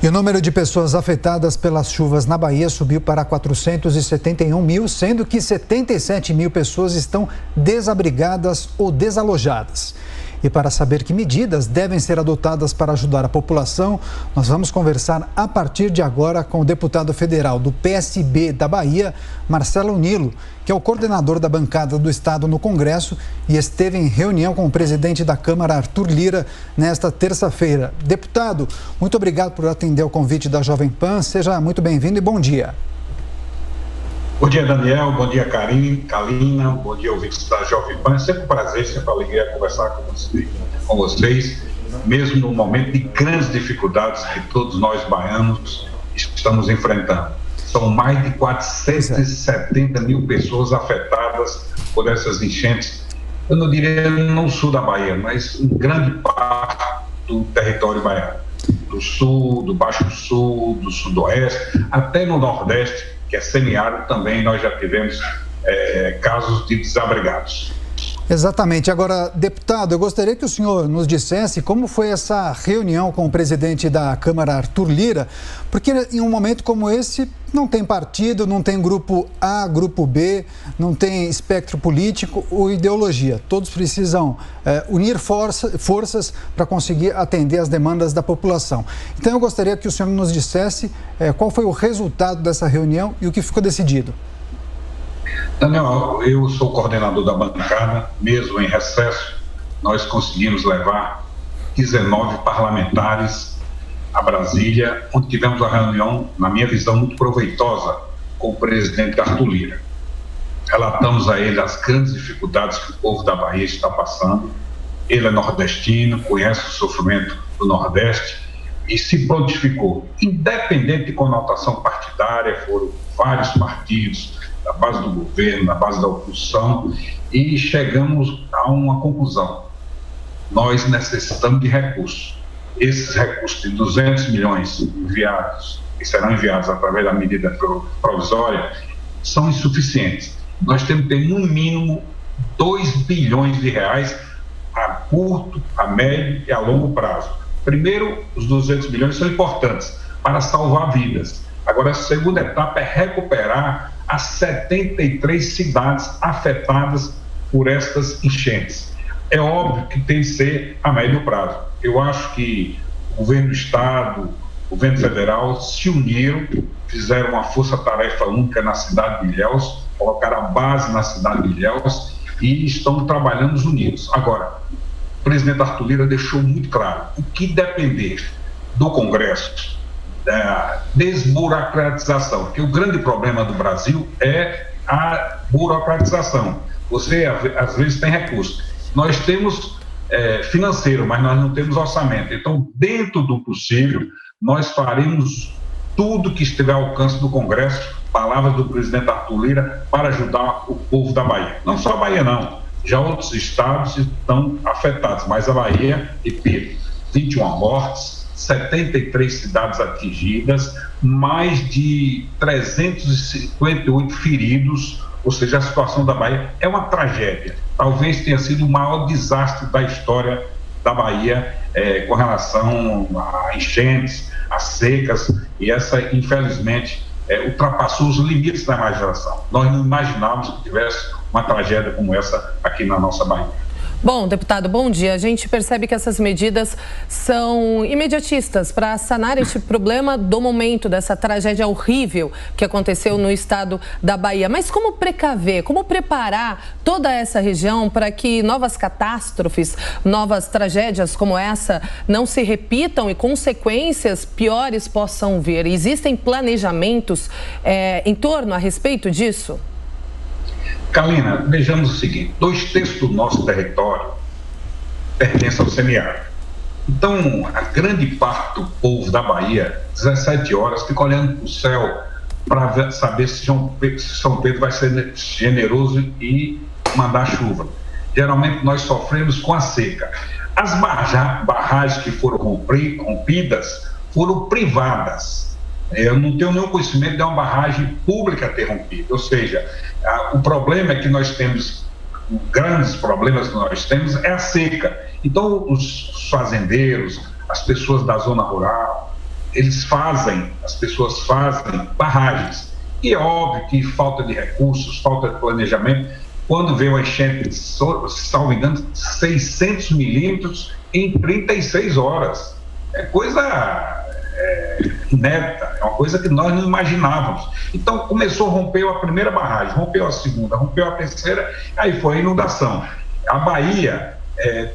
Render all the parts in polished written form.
E o número de pessoas afetadas pelas chuvas na Bahia subiu para 471 mil, sendo que 77 mil pessoas estão desabrigadas ou desalojadas. E para saber que medidas devem ser adotadas para ajudar a população, nós vamos conversar a partir de agora com o deputado federal do PSB da Bahia, Marcelo Nilo, que é o coordenador da bancada do Estado no Congresso e esteve em reunião com o presidente da Câmara, Arthur Lira, nesta terça-feira. Deputado, muito obrigado por atender ao convite da Jovem Pan. Seja muito bem-vindo e bom dia. Bom dia, Daniel. Bom dia, Kalina. Bom dia, ouvintes da Jovem Pan. É sempre um prazer, sempre uma alegria conversar com vocês, mesmo no momento de grandes dificuldades que todos nós baianos estamos enfrentando. São mais de 470 mil pessoas afetadas por essas enchentes. Eu não diria no sul da Bahia, mas em grande parte do território baiano. Do sul, do Baixo Sul, do Sudoeste, até no Nordeste, que é semiárido, também nós já tivemos casos de desabrigados. Exatamente. Agora, deputado, eu gostaria que o senhor nos dissesse como foi essa reunião com o presidente da Câmara, Arthur Lira, porque em um momento como esse não tem partido, não tem grupo A, grupo B, não tem espectro político ou ideologia. Todos precisam unir forças para conseguir atender as demandas da população. Então, eu gostaria que o senhor nos dissesse qual foi o resultado dessa reunião e o que ficou decidido. Daniel, eu sou coordenador da bancada, mesmo em recesso, nós conseguimos levar 19 parlamentares a Brasília, onde tivemos uma reunião, na minha visão, muito proveitosa com o presidente Arthur Lira. Relatamos a ele as grandes dificuldades que o povo da Bahia está passando. Ele é nordestino, conhece o sofrimento do Nordeste e se prontificou, independente de conotação partidária, foram vários partidos, da base do governo, da base da oposição, e chegamos a uma conclusão. Nós necessitamos de recursos. Esses recursos de 200 milhões enviados, que serão enviados através da medida provisória, são insuficientes. Nós temos que ter, no mínimo, 2 bilhões de reais a curto, a médio e a longo prazo. Primeiro, os 200 milhões são importantes para salvar vidas. Agora, a segunda etapa é recuperar as 73 cidades afetadas por estas enchentes. É óbvio que tem que ser a médio prazo. Eu acho que o governo do Estado, o governo federal se uniram, fizeram uma força-tarefa única na cidade de Ilhéus, colocaram a base na cidade de Ilhéus e estão trabalhando unidos. Agora, o presidente Arthur Lira deixou muito claro, o que depender do Congresso, da desburocratização, porque o grande problema do Brasil é a burocratização. Você, às vezes, tem recursos. Nós temos financeiro, mas nós não temos orçamento. Então, dentro do possível, nós faremos tudo que estiver ao alcance do Congresso, palavras do presidente Arthur Lira, para ajudar o povo da Bahia. Não só a Bahia, não. Já outros estados estão afetados, mas a Bahia, repito, 21 mortes, 73 cidades atingidas, mais de 358 feridos, ou seja, a situação da Bahia é uma tragédia. Talvez tenha sido o maior desastre da história da Bahia com relação a enchentes, a secas, e essa, infelizmente, ultrapassou os limites da imaginação. Nós não imaginávamos que tivesse uma tragédia como essa aqui na nossa Bahia. Bom, deputado, bom dia. A gente percebe que essas medidas são imediatistas para sanar este problema do momento, dessa tragédia horrível que aconteceu no estado da Bahia. Mas como precaver, como preparar toda essa região para que novas catástrofes, novas tragédias como essa não se repitam e consequências piores possam vir? Existem planejamentos em torno a respeito disso? Kalina, vejamos o seguinte, 2/3 do nosso território pertence ao semiárido. Então, a grande parte do povo da Bahia, 17 horas, fica olhando para o céu para saber se São Pedro vai ser generoso e mandar chuva. Geralmente, nós sofremos com a seca. As barragens que foram rompidas foram privadas. Eu não tenho nenhum conhecimento de uma barragem pública ter rompido, ou seja, o problema é que nós temos, grandes problemas que nós temos é a seca. Então, os fazendeiros, as pessoas da zona rural, as pessoas fazem barragens. E é óbvio que falta de recursos, falta de planejamento. Quando vê uma enchente, salvo engano, 600 milímetros em 36 horas. É coisa inédita, é uma coisa que nós não imaginávamos. Então, começou, rompeu a primeira barragem, rompeu a segunda, rompeu a terceira, aí foi a inundação. A Bahia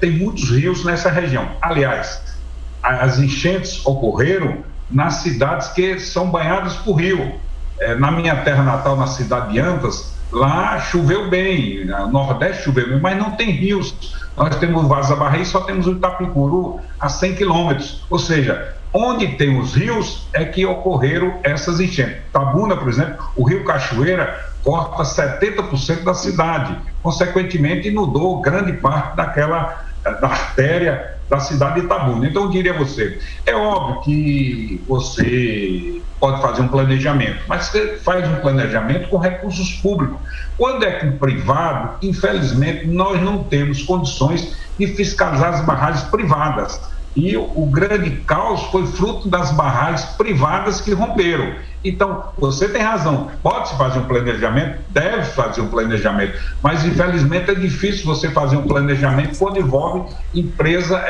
tem muitos rios nessa região. Aliás, as enchentes ocorreram nas cidades que são banhadas por rio. Na minha terra natal, na cidade de Antas, lá choveu bem, no Nordeste choveu bem, mas não tem rios. Nós temos o Vaza Barra e só temos o Itapicuru a 100 quilômetros. Ou seja, onde tem os rios é que ocorreram essas enchentes. Tabuna, por exemplo, o rio Cachoeira corta 70% da cidade. Consequentemente, inundou grande parte da artéria da cidade de Itabuna. Então, eu diria a você, é óbvio que você pode fazer um planejamento, mas você faz um planejamento com recursos públicos. Quando é com o privado, infelizmente, nós não temos condições de fiscalizar as barragens privadas. E o grande caos foi fruto das barragens privadas que romperam. Então, você tem razão, pode-se fazer um planejamento, deve fazer um planejamento, mas infelizmente é difícil você fazer um planejamento quando envolve empresas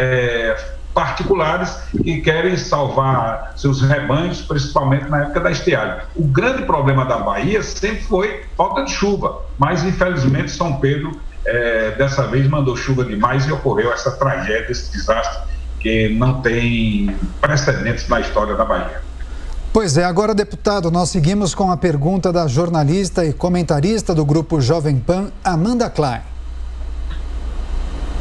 particulares que querem salvar seus rebanhos, principalmente na época da estiagem. O grande problema da Bahia sempre foi falta de chuva, mas infelizmente São Pedro dessa vez mandou chuva demais e ocorreu essa tragédia, esse desastre que não tem precedentes na história da Bahia. Pois é, agora, deputado, nós seguimos com a pergunta da jornalista e comentarista do Grupo Jovem Pan, Amanda Klein.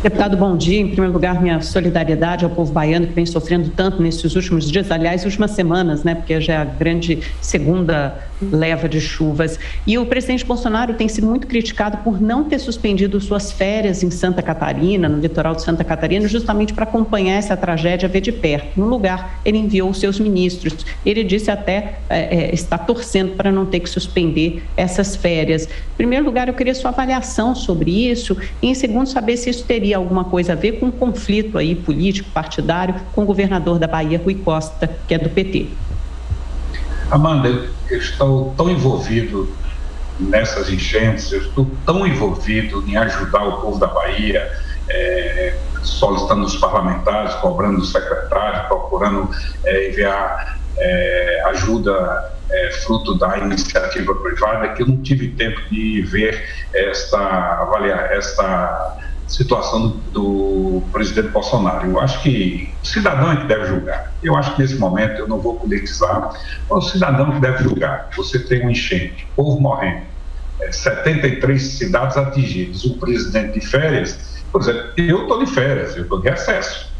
Deputado, bom dia. Em primeiro lugar, minha solidariedade ao povo baiano que vem sofrendo tanto nesses últimos dias, aliás, últimas semanas, né? Porque já é a grande segunda leva de chuvas. E o presidente Bolsonaro tem sido muito criticado por não ter suspendido suas férias em Santa Catarina, no litoral de Santa Catarina, justamente para acompanhar essa tragédia, ver de perto. No lugar, ele enviou os seus ministros. Ele disse até está torcendo para não ter que suspender essas férias. Em primeiro lugar, eu queria sua avaliação sobre isso e, em segundo, saber se isso teria alguma coisa a ver com um conflito aí político, partidário, com o governador da Bahia, Rui Costa, que é do PT. Amanda, eu estou tão envolvido nessas enchentes, eu estou tão envolvido em ajudar o povo da Bahia, solicitando os parlamentares, cobrando os secretários, procurando enviar ajuda fruto da iniciativa privada, que eu não tive tempo de ver avaliar esta situação do presidente Bolsonaro. Eu acho que o cidadão é que deve julgar. Eu acho que nesse momento, eu não vou politizar, mas o cidadão que deve julgar. Você tem um enchente, povo morrendo, 73 cidades atingidas, o presidente de férias. Por exemplo, eu estou de férias, eu estou de recesso.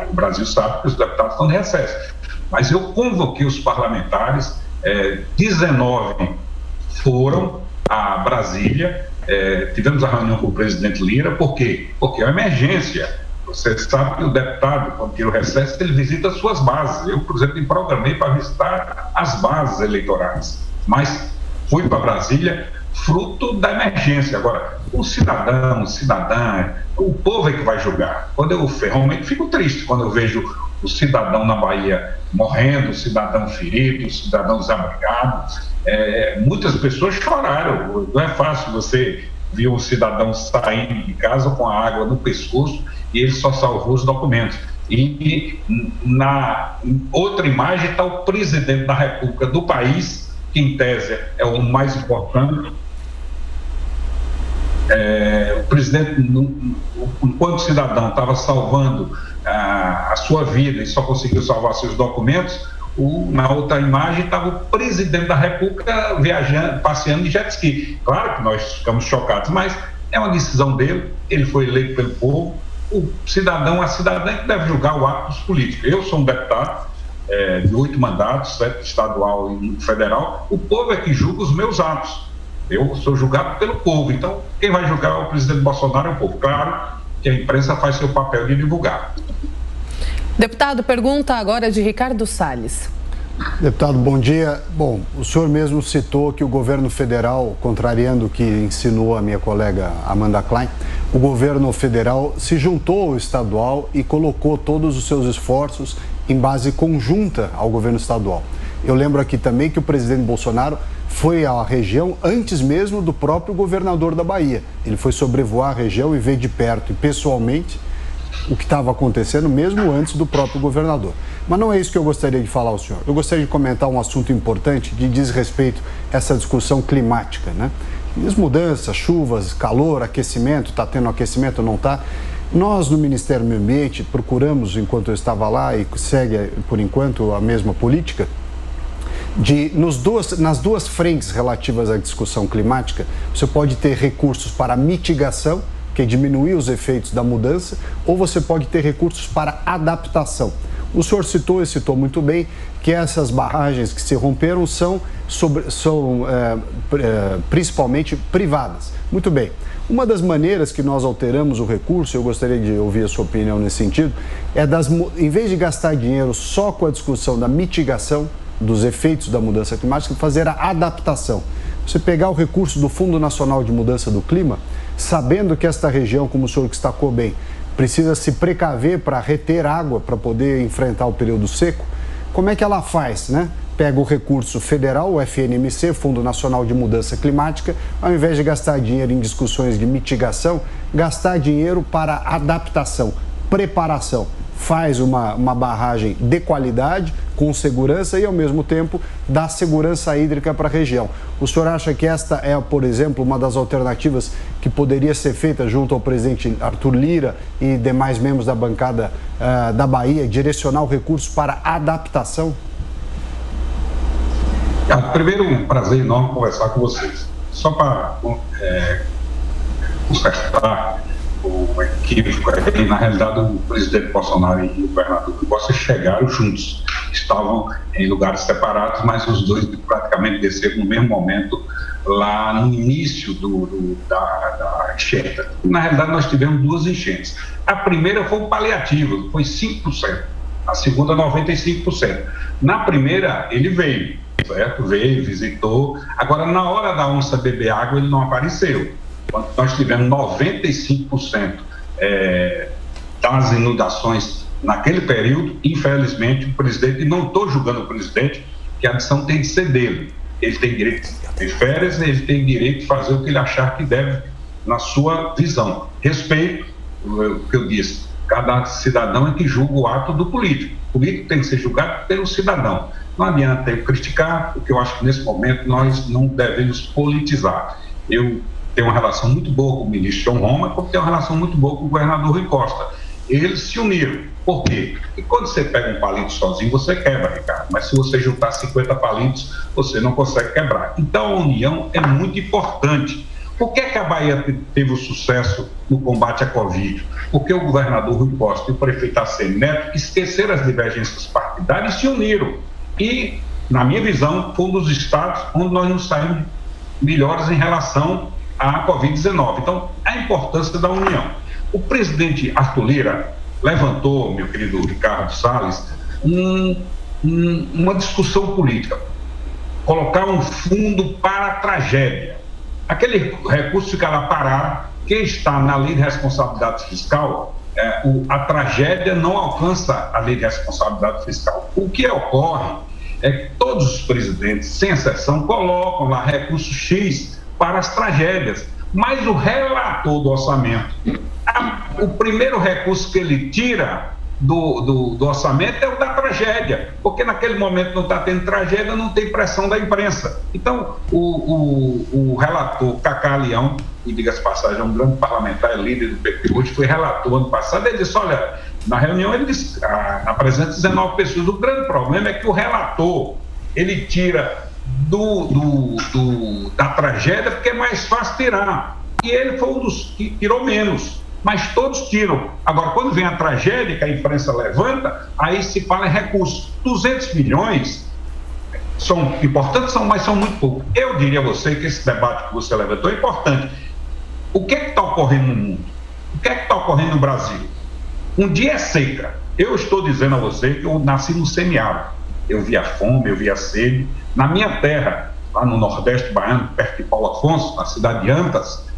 O Brasil sabe que os deputados estão de recesso. Mas eu convoquei os parlamentares, 19 foram a Brasília. Tivemos a reunião com o presidente Lira. Por quê? Porque é uma emergência. Você sabe que o deputado, quando tira o recesso, ele visita as suas bases. Eu, por exemplo, me programei para visitar as bases eleitorais, mas fui para Brasília fruto da emergência. Agora, o cidadão, cidadã, o povo é que vai julgar. Quando eu realmente fico triste quando eu vejo o cidadão na Bahia morrendo, o cidadão ferido, o cidadão desabrigado. Muitas pessoas choraram. Não é fácil você ver um cidadão saindo de casa com a água no pescoço e ele só salvou os documentos. E na outra imagem está o presidente da República do país, que em tese é o mais importante. O presidente, enquanto cidadão, estava salvando a sua vida e só conseguiu salvar seus documentos. Na outra imagem estava o presidente da República viajando, passeando de jet ski. Claro que nós ficamos chocados, mas é uma decisão dele, ele foi eleito pelo povo. O cidadão, a cidadã que deve julgar o ato dos políticos. Eu sou um deputado de 8 mandatos, 7 estadual e federal. O povo é que julga os meus atos. Eu sou julgado pelo povo. Então, quem vai julgar o presidente Bolsonaro é o povo. Claro que a imprensa faz seu papel de divulgar. Deputado, pergunta agora de Ricardo Salles. Deputado, bom dia. Bom, o senhor mesmo citou que o governo federal, contrariando o que insinuou a minha colega Amanda Klein, o governo federal se juntou ao estadual e colocou todos os seus esforços em base conjunta ao governo estadual. Eu lembro aqui também que o presidente Bolsonaro foi à região antes mesmo do próprio governador da Bahia. Ele foi sobrevoar a região e ver de perto e pessoalmente o que estava acontecendo mesmo antes do próprio governador. Mas não é isso que eu gostaria de falar ao senhor. Eu gostaria de comentar um assunto importante que diz respeito a essa discussão climática, né? As mudanças, chuvas, calor, aquecimento, está tendo aquecimento ou não está? Nós, no Ministério do Meio Ambiente, procuramos, enquanto eu estava lá, e segue, por enquanto, a mesma política, nas duas frentes relativas à discussão climática, você pode ter recursos para mitigação, que é diminuir os efeitos da mudança, ou você pode ter recursos para adaptação. O senhor citou muito bem que essas barragens que se romperam são principalmente privadas. Muito bem. Uma das maneiras que nós alteramos o recurso, eu gostaria de ouvir a sua opinião nesse sentido, em vez de gastar dinheiro só com a discussão da mitigação dos efeitos da mudança climática, fazer a adaptação. Você pegar o recurso do Fundo Nacional de Mudança do Clima, sabendo que esta região, como o senhor destacou bem, precisa se precaver para reter água para poder enfrentar o período seco, como é que ela faz, né? Pega o recurso federal, o FNMC, Fundo Nacional de Mudança Climática, ao invés de gastar dinheiro em discussões de mitigação, gastar dinheiro para adaptação, preparação. Faz uma barragem de qualidade, com segurança e, ao mesmo tempo, dá segurança hídrica para a região. O senhor acha que esta é, por exemplo, uma das alternativas que poderia ser feita junto ao presidente Arthur Lira e demais membros da bancada da Bahia, direcionar o recurso para adaptação? Primeiro, um prazer enorme conversar com vocês. Só para consertar o equívoco, na realidade o presidente Bolsonaro e o governador Costa chegaram juntos, estavam em lugares separados, mas os dois praticamente desceram no mesmo momento lá no início da enchente. Na realidade nós tivemos duas enchentes. A primeira foi um paliativo, foi 5%, a segunda 95%. Na primeira ele veio, certo? Veio, visitou. Agora, na hora da onça beber água, ele não apareceu. Quando nós tivemos 95% das inundações naquele período, infelizmente, o presidente, e não estou julgando o presidente, que a decisão tem de ser dele. Ele tem direito de ter férias, ele tem direito de fazer o que ele achar que deve, na sua visão. Respeito o que eu disse, cada cidadão é que julga o ato do político. O político tem que ser julgado pelo cidadão. Não adianta eu criticar, porque eu acho que nesse momento nós não devemos politizar. Eu tenho uma relação muito boa com o ministro João Roma, como tenho uma relação muito boa com o governador Rui Costa. Eles se uniram. Por quê? Porque quando você pega um palito sozinho, você quebra, Ricardo. Mas se você juntar 50 palitos, você não consegue quebrar. Então a união é muito importante. Por que a Bahia teve o sucesso no combate à Covid? Porque o governador Rui Costa e o prefeito ACM Neto esqueceram as divergências partidárias e se uniram. E, na minha visão, foi um dos estados onde nós nos saímos melhores em relação à Covid-19. Então, a importância da união. O presidente Arthur Lira levantou, meu querido Ricardo Salles, uma discussão política. Colocar um fundo para a tragédia. Aquele recurso fica lá parado, que está na lei de responsabilidade fiscal. A tragédia não alcança a lei de responsabilidade fiscal. O que ocorre é que todos os presidentes, sem exceção, colocam lá recurso X para as tragédias, mas o relator do orçamento, o primeiro recurso que ele tira do orçamento é o da tragédia, porque naquele momento não está tendo tragédia, não tem pressão da imprensa. Então, o relator Cacá Leão, e diga-se passagem, é um grande parlamentar, líder do PT, hoje foi relator ano passado, ele disse, olha, na reunião ele disse, apresenta 19 pessoas, o grande problema é que o relator, ele tira da tragédia, porque é mais fácil tirar, e ele foi um dos que tirou menos, mas todos tiram. Agora, quando vem a tragédia, que a imprensa levanta, aí se fala em recursos. 200 milhões são importantes, mas são muito pouco. Eu diria a você que esse debate que você levantou é importante. O que é que está ocorrendo no mundo? O que é que está ocorrendo no Brasil? Um dia é seca. Eu estou dizendo a você que eu nasci no semiárido. Eu vi a fome, eu vi a sede. Na minha terra, lá no Nordeste baiano, perto de Paulo Afonso, na cidade de Antas,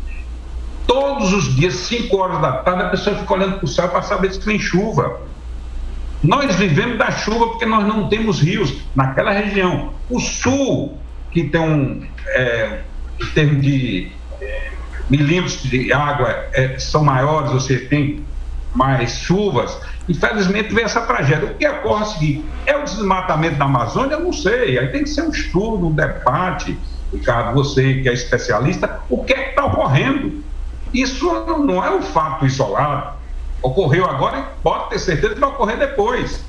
todos os dias, 5 horas da tarde, a pessoa fica olhando para o céu para saber se tem chuva. Nós vivemos da chuva porque nós não temos rios naquela região. O sul, que tem em termos de milímetros de água, são maiores, você tem mais chuvas, infelizmente vem essa tragédia. O que ocorre é o seguinte: é o desmatamento da Amazônia? Eu não sei, aí tem que ser um estudo, um debate. Ricardo, você que é especialista, o que é que está ocorrendo? Isso não é um fato isolado. Ocorreu agora e pode ter certeza que vai ocorrer depois.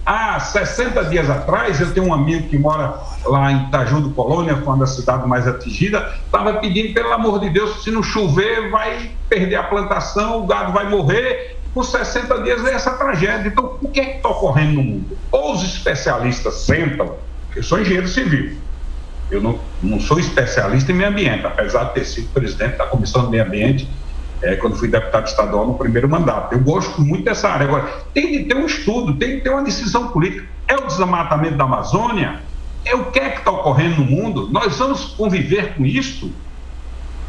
Há 60 dias atrás, eu tenho um amigo que mora lá em Itaju do Colônia, foi uma das cidades mais atingidas, estava pedindo, pelo amor de Deus, se não chover, vai perder a plantação, o gado vai morrer. Por 60 dias é essa tragédia. Então, o que é que está ocorrendo no mundo? Ou os especialistas sentam, eu sou engenheiro civil, eu não sou especialista em meio ambiente, apesar de ter sido presidente da Comissão de Meio Ambiente, quando fui deputado estadual no primeiro mandato. Eu gosto muito dessa área. Agora, tem de ter um estudo, tem de ter uma decisão política. É o desmatamento da Amazônia? É o que é que está ocorrendo no mundo? Nós vamos conviver com isso?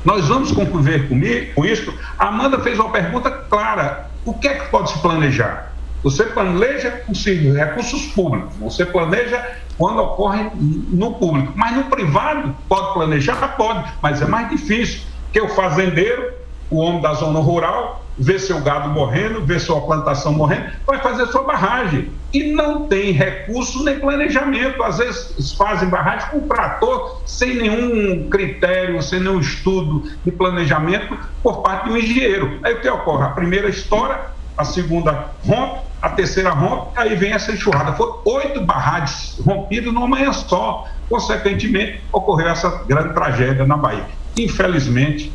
Nós vamos conviver com isso? A Amanda fez uma pergunta clara. O que é que pode se planejar? Você planeja com recursos públicos, você planeja quando ocorre no público, mas no privado pode planejar? Pode, mas é mais difícil, porque o fazendeiro, o homem da zona rural, vê seu gado morrendo, vê sua plantação morrendo, vai fazer sua barragem. E não tem recurso nem planejamento. Às vezes fazem barragem com trator, sem nenhum critério, sem nenhum estudo de planejamento por parte de um engenheiro. Aí o que ocorre? A primeira estoura, a segunda rompe, a terceira rompe, aí vem essa enxurrada. Foram 8 barragens rompidas numa manhã só. Consequentemente, ocorreu essa grande tragédia na Bahia. Infelizmente,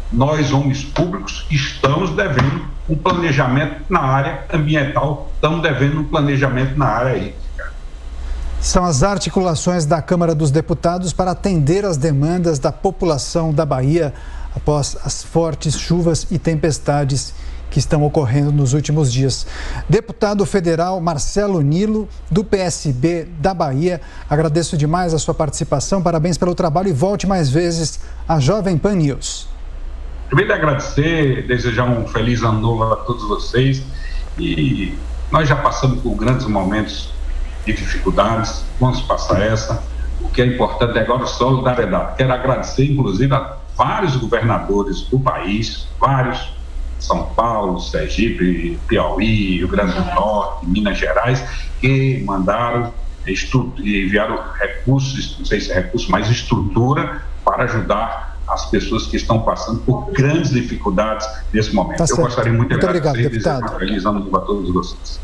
nós, homens públicos, estamos devendo um planejamento na área ambiental, estamos devendo um planejamento na área aí. São as articulações da Câmara dos Deputados para atender às demandas da população da Bahia após as fortes chuvas e tempestades que estão ocorrendo nos últimos dias. Deputado federal Marcelo Nilo, do PSB da Bahia, agradeço demais a sua participação, parabéns pelo trabalho e volte mais vezes à Jovem Pan News. Primeiro, agradecer, desejar um feliz ano novo a todos vocês. E nós já passamos por grandes momentos de dificuldades, vamos passar essa. O que é importante é agora a solidariedade. Quero agradecer, inclusive, a vários governadores do país, vários, São Paulo, Sergipe, Piauí, Rio Grande do Norte, Minas Gerais, que mandaram, enviaram recursos, não sei se é recurso, mas estrutura para ajudar as pessoas que estão passando por grandes dificuldades nesse momento. Eu gostaria muito de agradecer e desejar um feliz ano novo a todos vocês.